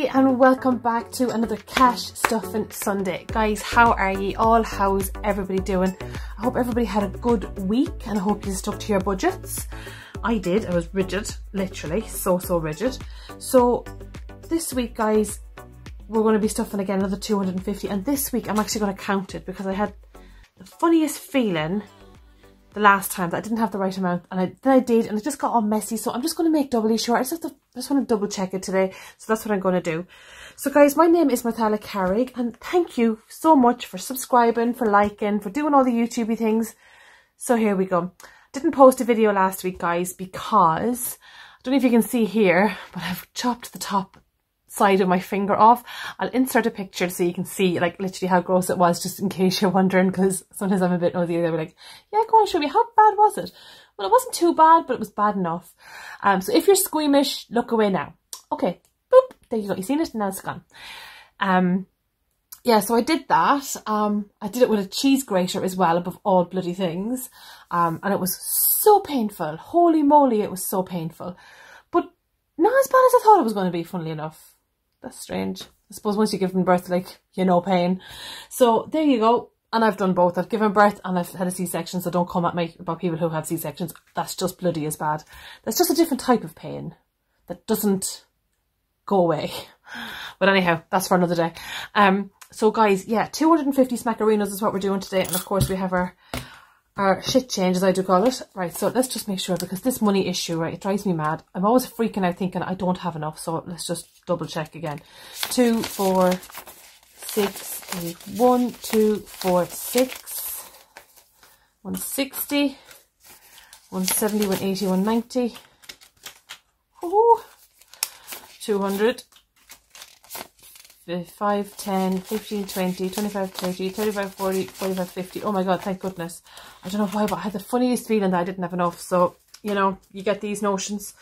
Hi and welcome back to another Cash Stuffing Sunday. Guys, how are ye all? How's everybody doing? I hope everybody had a good week and I hope you stuck to your budgets. I did. I was rigid, literally so rigid. So this week, guys, we're going to be stuffing again another 250, and this week I'm actually going to count it because I had the funniest feeling the last time that I didn't have the right amount, and then I did, and it just got all messy. So I'm just going to make doubly sure. I just want to double check it today. So that's what I'm going to do. So guys, my name is Marthala Carrig, and thank you so much for subscribing, for liking, for doing all the YouTubey things. So here we go. Didn't post a video last week, guys, because I don't know if you can see here, but I've chopped the top side of my finger off. I'll insert a picture so you can see like literally how gross it was, just in case you're wondering, because sometimes I'm a bit nosy. They'll be like, yeah, go on, show me, how bad was it? Well, it wasn't too bad, but it was bad enough. So if you're squeamish, look away now. Okay, boop, there you go, you've seen it, now it's gone. Yeah, so I did that. I did it with a cheese grater as well, above all bloody things. And it was so painful. Holy moly, it was so painful. But not as bad as I thought it was going to be, funnily enough. That's strange. I suppose once you give birth, like, you know, pain. So there you go. And I've done both. I've given birth and I've had a C-section, so don't come at me about people who have C-sections. That's just bloody as bad. That's just a different type of pain that doesn't go away. But anyhow, that's for another day. So guys, yeah, 250 smackerinos is what we're doing today. And of course we have our shit change, as I do call it. Right, so let's just make sure, because this money issue, right, it drives me mad. I'm always freaking out thinking I don't have enough, so let's just double check again. 2, 4, 6, 8, 1, 2, 4, 6, 160, 170, 180, 190, 200, 5, 10, 15, 20, 25, 30, 35, 40, 45, 50. Oh my god, thank goodness. I don't know why, but I had the funniest feeling that I didn't have enough. So, you know, you get these notions.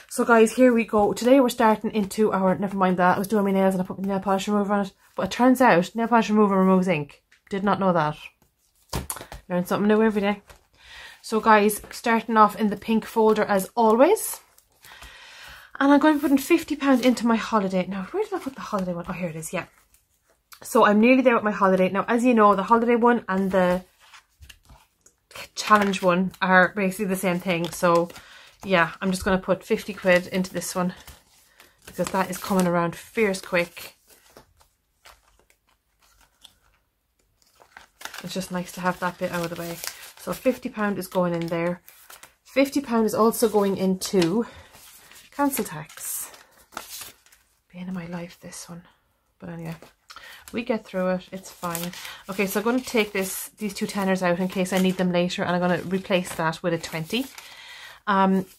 So guys, here we go. Today we're starting into our, never mind that, I was doing my nails and I put my nail polish remover on it. But it turns out nail polish remover removes ink. Did not know that. Learn something new every day. So guys, starting off in the pink folder as always. And I'm going to be putting £50 into my holiday. Now, where did I put the holiday one? Oh, here it is, yeah. So I'm nearly there with my holiday. Now, as you know, the holiday one and the challenge one are basically the same thing. So, yeah, I'm just going to put 50 quid into this one, because that is coming around fierce quick. It's just nice to have that bit out of the way. So £50 is going in there. £50 is also going into council tax. Pain in my life, this one. But anyway, we get through it. It's fine. Okay, so I'm going to take these two tenors out in case I need them later, and I'm going to replace that with a 20.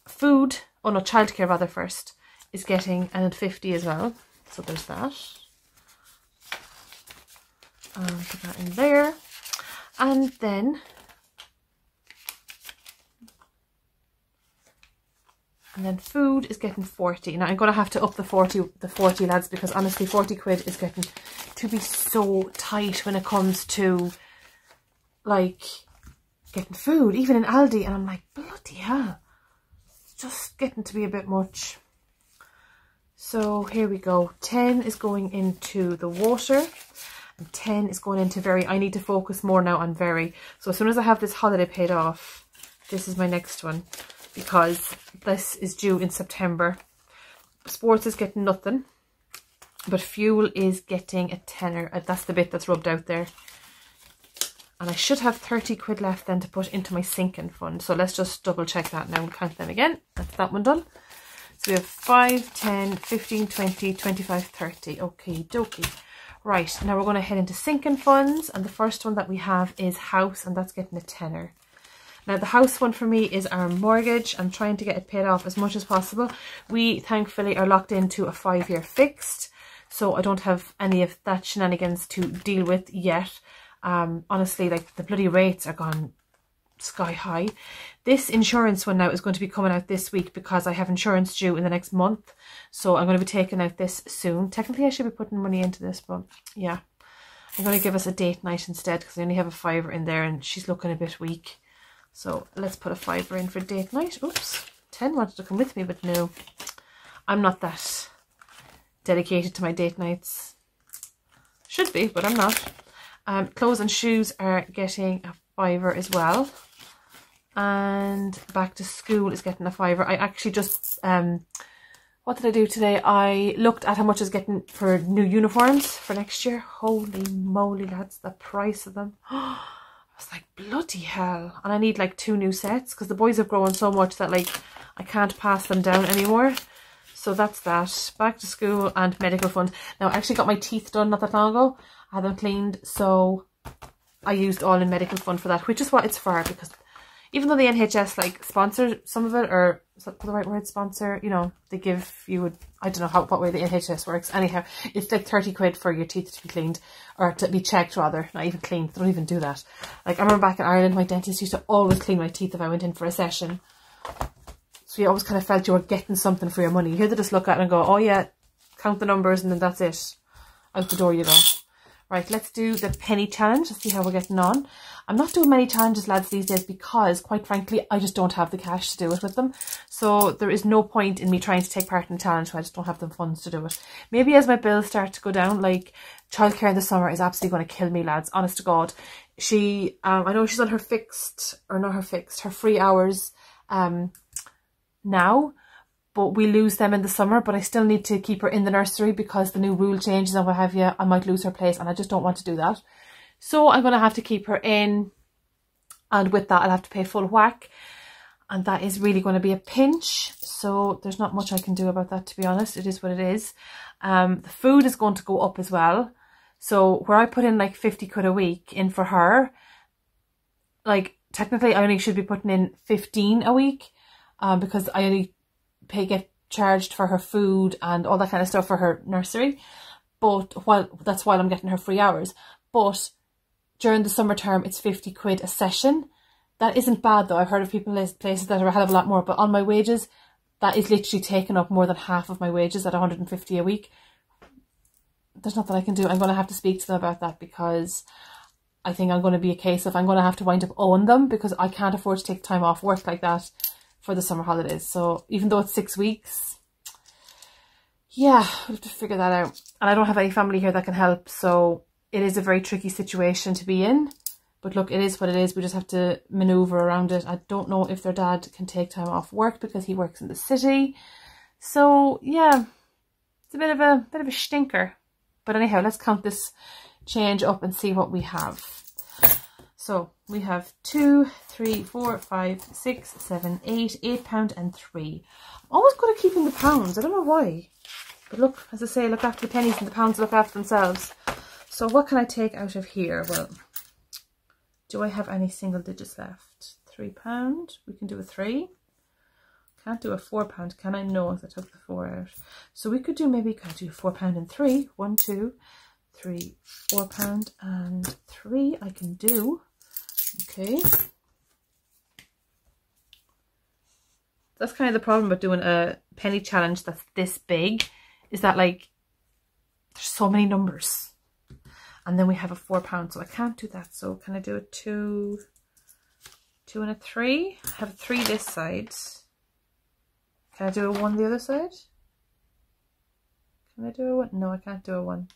Food, oh no, childcare rather first, is getting an 50 as well. So there's that. Put that in there. And then food is getting 40. Now I'm going to have to up the 40 lads, because honestly 40 quid is getting to be so tight when it comes to like getting food, even in Aldi, and I'm like, bloody hell, it's just getting to be a bit much. So here we go. 10 is going into the water and 10 is going into Very. I need to focus more now on Very. So as soon as I have this holiday paid off, this is my next one, because this is due in September. Sports is getting nothing, but fuel is getting a tenner. That's the bit that's rubbed out there. And I should have 30 quid left then to put into my sinking fund. So let's just double check that now and count them again. That's that one done. So we have 5, 10, 15, 20, 25, 30. Okay, dokie. Right, now we're going to head into sinking funds. And the first one that we have is house, and that's getting a tenner. Now, the house one for me is our mortgage. I'm trying to get it paid off as much as possible. We, thankfully, are locked into a 5-year fixed, so I don't have any of that shenanigans to deal with yet. Honestly, like, the bloody rates are gone sky high. This insurance one now is going to be coming out this week, because I have insurance due in the next month, so I'm going to be taking out this soon. Technically, I should be putting money into this, but yeah. I'm going to give us a date night instead, because I only have a £5 in there and she's looking a bit weak. So let's put a £5 in for date night. Oops, 10 wanted to come with me, but no, I'm not that dedicated to my date nights. Should be, but I'm not. Clothes and shoes are getting a £5 as well. And back to school is getting a £5. I actually just, what did I do today? I looked at how much I was getting for new uniforms for next year. Holy moly, lads, the price of them. I was like, bloody hell. And I need like 2 new sets because the boys have grown so much that like I can't pass them down anymore. So that's that. Back to school and medical fund. Now I actually got my teeth done not that long ago. I had them cleaned, so I used all in medical fund for that, which is what it's for, because even though the NHS like sponsor some of it, or is that the right word, sponsor, you know, they give you, I don't know what way the NHS works. Anyhow, it's like 30 quid for your teeth to be cleaned, or to be checked rather, not even cleaned. They don't even do that. Like I remember back in Ireland, my dentist used to always clean my teeth if I went in for a session. So you always kind of felt you were getting something for your money. Here they just look at it and go, oh yeah, count the numbers and then that's it. Out the door you go. Right, let's do the penny challenge. Let's see how we're getting on. I'm not doing many challenges, lads, these days because, quite frankly, I just don't have the cash to do it with them. So there is no point in me trying to take part in the challenge when I just don't have the funds to do it. Maybe as my bills start to go down, like childcare in the summer is absolutely going to kill me, lads. Honest to God. She, I know she's on her fixed, or not her fixed, her free hours now. But we lose them in the summer, but I still need to keep her in the nursery because the new rule changes and what have you. I might lose her place and I just don't want to do that. So I'm going to have to keep her in, and with that I'll have to pay full whack, and that is really going to be a pinch. So there's not much I can do about that, to be honest. It is what it is. The food is going to go up as well. So where I put in like 50 quid a week in for her, like technically I only should be putting in 15 a week because I only get charged for her food and all that kind of stuff for her nursery, but that's while I'm getting her free hours. But during the summer term it's 50 quid a session. That isn't bad though. I've heard of people in places that are a hell of a lot more, but on my wages that is literally taking up more than half of my wages at 150 a week. There's nothing I can do. I'm going to have to speak to them about that, because I think I'm going to be a case of I'm going to have to wind up owing them, because I can't afford to take time off work like that for the summer holidays. So even though it's 6 weeks, yeah, we'll have to figure that out. And I don't have any family here that can help, so it is a very tricky situation to be in. But look, it is what it is. We just have to maneuver around it. I don't know if their dad can take time off work because he works in the city. So yeah, it's a bit of a stinker. But anyhow, let's count this change up and see what we have. So we have 2, 3, 4, 5, 6, 7, 8, £8 and 3. I'm always good at keeping the pounds. I don't know why. But look, as I say, look after the pennies and the pounds look after themselves. So what can I take out of here? Well, do I have any single digits left? £3. We can do a 3. Can't do a £4, can I? No, as I took the 4 out. So we could do, maybe can I do £4 and 3? 1, 2, 3, £4 and 3. I can do. Okay. That's kind of the problem with doing a penny challenge that's this big, is that like there's so many numbers. And then we have a £4, so I can't do that. So can I do a 2, 2 and a 3? I have a 3 this side. Can I do a 1 the other side? Can I do a 1? No, I can't do a 1.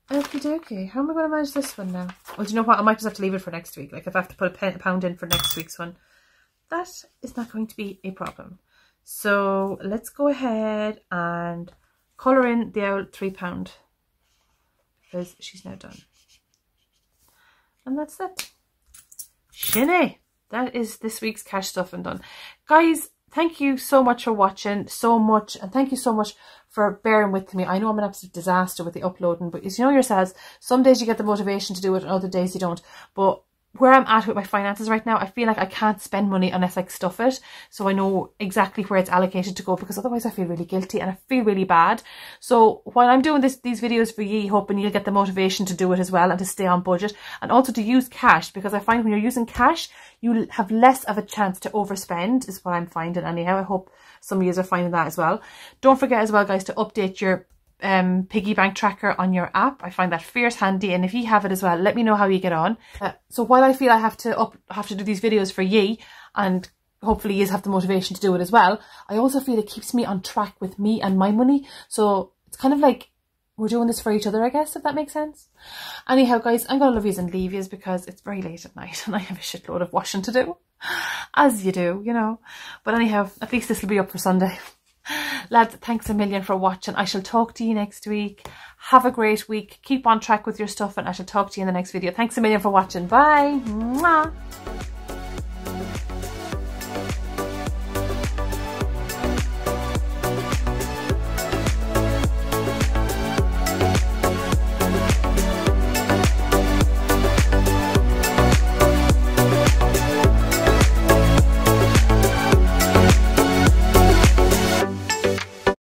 Okie dokie. How am I going to manage this one now? Well, do you know what? I might just have to leave it for next week. Like if I have to put a pound in for next week's one, that is not going to be a problem. So let's go ahead and colour in the old £3, because she's now done. And that's it. Shinny. That is this week's cash stuff and done. Guys, thank you so much for watching so much, and thank you so much for bearing with me. I know I'm an absolute disaster with the uploading, but as you know yourselves, some days you get the motivation to do it and other days you don't. But where I'm at with my finances right now, I feel like I can't spend money unless I stuff it. So I know exactly where it's allocated to go, because otherwise I feel really guilty and I feel really bad. So while I'm doing these videos for you, hoping you'll get the motivation to do it as well and to stay on budget, and also to use cash, because I find when you're using cash, you have less of a chance to overspend, is what I'm finding anyhow. I hope some of you are finding that as well. Don't forget as well, guys, to update your piggy bank tracker on your app. I find that fierce handy, and if you have it as well, let me know how you get on. So while I feel I have to do these videos for ye, and hopefully you have the motivation to do it as well, I also feel it keeps me on track with me and my money. So it's kind of like we're doing this for each other, I guess, if that makes sense. Anyhow, guys, I'm going to love yous and leave yous because it's very late at night and I have a shitload of washing to do. As you do, you know. But anyhow, at least this will be up for Sunday. Lads, thanks a million for watching. I shall talk to you next week. Have a great week. Keep on track with your stuff and I shall talk to you in the next video. Thanks a million for watching. Bye. Mwah.